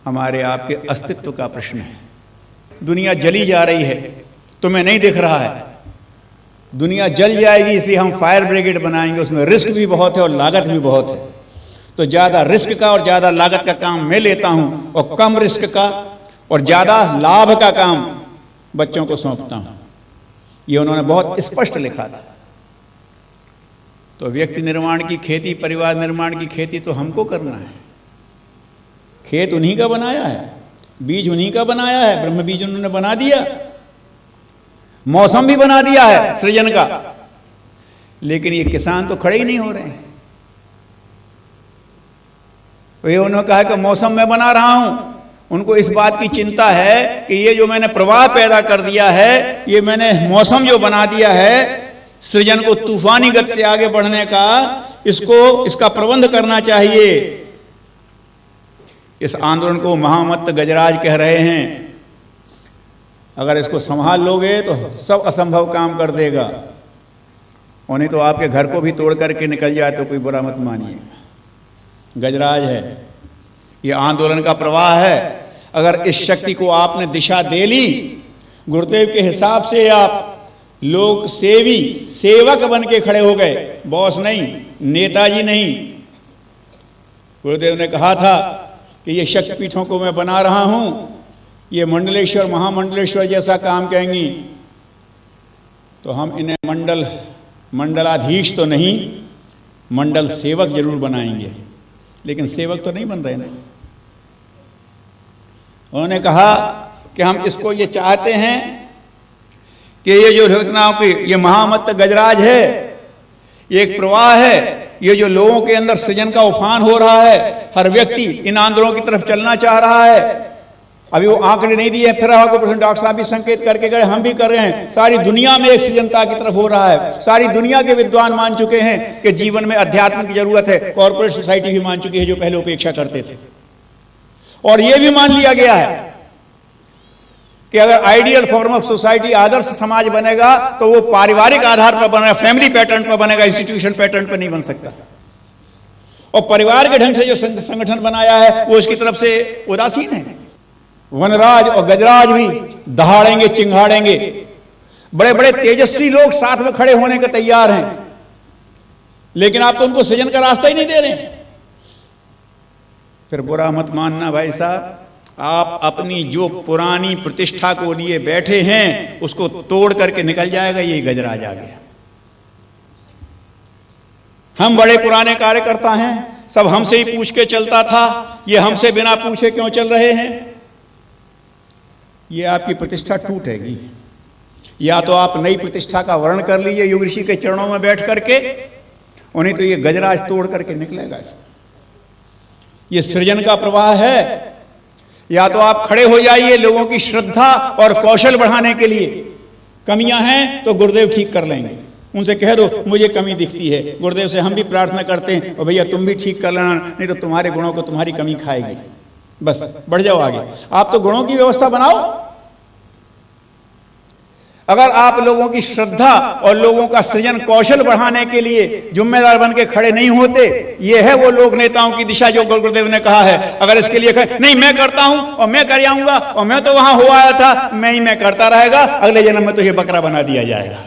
हमारे आपके अस्तित्व का प्रश्न है। दुनिया जली जा रही है, तुम्हें नहीं दिख रहा है। दुनिया जल जाएगी इसलिए हम फायर ब्रिगेड बनाएंगे, उसमें रिस्क भी बहुत है और लागत भी बहुत है। तो ज़्यादा रिस्क का और ज़्यादा लागत का काम मैं लेता हूं और कम रिस्क का और ज़्यादा लाभ का काम बच्चों को सौंपता हूं। ये उन्होंने बहुत स्पष्ट लिखा था। तो व्यक्ति निर्माण की खेती, परिवार निर्माण की खेती तो हमको करना है। खेत उन्हीं का बनाया है, बीज उन्हीं का बनाया है, ब्रह्म बीज उन्होंने बना दिया, मौसम भी बना दिया है सृजन का। लेकिन ये किसान तो खड़े ही नहीं हो रहे हैं। तो ये उन्होंने कहा कि मौसम मैं बना रहा हूं, उनको इस बात की चिंता है कि ये जो मैंने प्रवाह पैदा कर दिया है, ये मैंने मौसम जो बना दिया है सृजन को तूफानी गति से आगे बढ़ने का, इसका प्रबंध करना चाहिए। इस आंदोलन को महामत्त गजराज कह रहे हैं। अगर इसको संभाल लोगे तो सब असंभव काम कर देगा, और नहीं तो आपके घर को भी तोड़ करके निकल जाए तो कोई बुरा मत मानिए। गजराज है, ये आंदोलन का प्रवाह है। अगर इस शक्ति को आपने दिशा दे ली, गुरुदेव के हिसाब से आप लोक सेवी सेवक बन के खड़े हो गए, बॉस नहीं, नेताजी नहीं। गुरुदेव ने कहा था कि ये शक्तिपीठों को मैं बना रहा हूं, ये मंडलेश्वर महामंडलेश्वर जैसा काम कहेंगी तो हम इन्हें मंडलाधीश तो नहीं, मंडल सेवक जरूर बनाएंगे। लेकिन सेवक तो नहीं बन रहे ना। उन्होंने कहा कि हम इसको ये चाहते हैं कि ये जो रचनाओं की ये महामत्त गजराज है, ये एक प्रवाह है। ये जो लोगों के अंदर सृजन का उफान हो रहा है, हर व्यक्ति इन आंदोलनों की तरफ चलना चाह रहा है। अभी वो आंकड़े नहीं दिए, फिर डॉक्टर साहब भी संकेत करके गए, हम भी कर रहे हैं। सारी दुनिया में एक सृजनता की तरफ हो रहा है। सारी दुनिया के विद्वान मान चुके हैं कि जीवन में अध्यात्म की जरूरत है। कॉर्पोरेट सोसाइटी भी मान चुकी है जो पहले उपेक्षा करते थे। और यह भी मान लिया गया है कि अगर आइडियल फॉर्म ऑफ सोसाइटी, आदर्श समाज बनेगा तो वो पारिवारिक आधार पर बनेगा, फैमिली पैटर्न पर बनेगा, इंस्टीट्यूशन पैटर्न पर नहीं बन सकता। और परिवार के ढंग से जो संगठन बनाया है वो इसकी तरफ से उदासीन है। वनराज और गजराज भी दहाड़ेंगे, चिंगाड़ेंगे। बड़े बड़े तेजस्वी लोग साथ में खड़े होने के तैयार हैं, लेकिन आप तो उनको सृजन का रास्ता ही नहीं दे रहे हैं। फिर बुरा मत मानना भाई साहब, आप अपनी जो पुरानी प्रतिष्ठा को लिए बैठे हैं उसको तोड़ करके निकल जाएगा। ये गजराज आ गया। हम बड़े पुराने कार्यकर्ता हैं, सब हमसे ही पूछ के चलता था, ये हमसे बिना पूछे क्यों चल रहे हैं। ये आपकी प्रतिष्ठा टूटेगी। या तो आप नई प्रतिष्ठा का वर्ण कर लीजिए युग ऋषि के चरणों में बैठ करके, उन्हें तो ये गजराज तोड़ करके निकलेगा इसमें। ये सृजन का प्रवाह है। या तो आप खड़े हो जाइए लोगों की श्रद्धा और कौशल बढ़ाने के लिए। कमियां हैं तो गुरुदेव ठीक कर लेंगे, उनसे कह दो मुझे कमी दिखती है। गुरुदेव से हम भी प्रार्थना करते हैं और भैया तुम भी ठीक कर लेना, नहीं तो तुम्हारे गुणों को तुम्हारी कमी खाएगी। बस बढ़ जाओ आगे। आप तो गुणों की व्यवस्था बनाओ। अगर आप लोगों की श्रद्धा और लोगों का सृजन कौशल बढ़ाने के लिए जिम्मेदार बन के खड़े नहीं होते, ये है वो लोक नेताओं की दिशा जो गुरुदेव ने कहा है। अगर इसके लिए कहे नहीं मैं करता हूं और मैं कर आऊंगा और मैं तो वहां हो आया था, मैं करता रहेगा, अगले जन्म में तो ये बकरा बना दिया जाएगा।